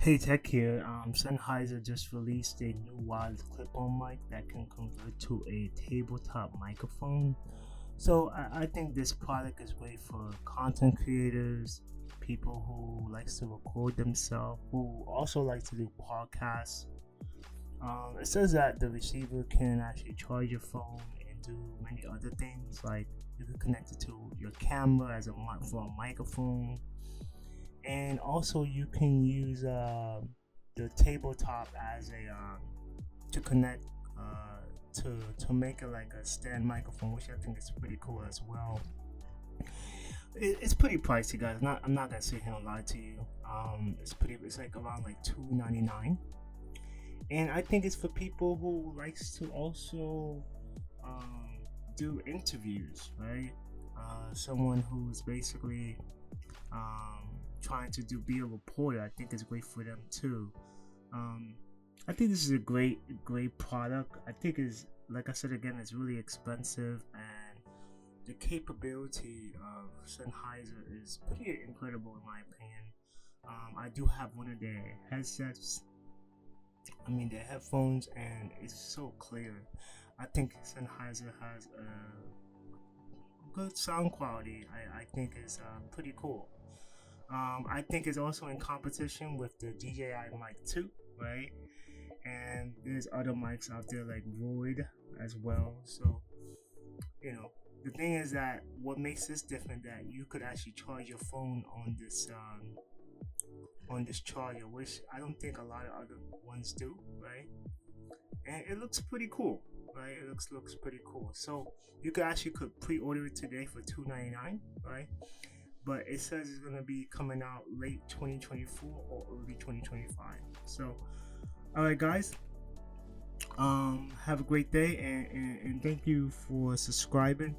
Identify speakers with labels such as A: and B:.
A: Hey Tech here. Sennheiser just released a new wireless clip-on mic that can convert to a tabletop microphone. So I think this product is great for content creators, people who likes to record themselves, who also like to do podcasts. It says that the receiver can actually charge your phone and do many other things, like you can connect it to your camera as a for a microphone, and also you can use the tabletop as a to connect to make it like a stand microphone, which I think is pretty cool as well. It's pretty pricey, guys. I'm not gonna sit here and lie to you. It's like around like $2.99, and I think it's for people who likes to also do interviews, right? Someone who's basically trying to be a reporter. I think it's great for them too. I think this is a great product. I think is, like I said again, it's really expensive, and the capability of Sennheiser is pretty incredible in my opinion. I do have one of their headsets. I mean their headphones, and it's so clear. I think Sennheiser has a good sound quality. I think it's pretty cool. I think it's also in competition with the DJI Mic 2, right? And there's other mics out there like Void as well. So, the thing is that what makes this different, that you could actually charge your phone on this charger, which I don't think a lot of other ones do, right? And it looks pretty cool, right? It looks pretty cool. So you could pre-order it today for $2.99, right? But it says it's gonna be coming out late 2024 or early 2025. So, all right, guys. Have a great day, and thank you for subscribing.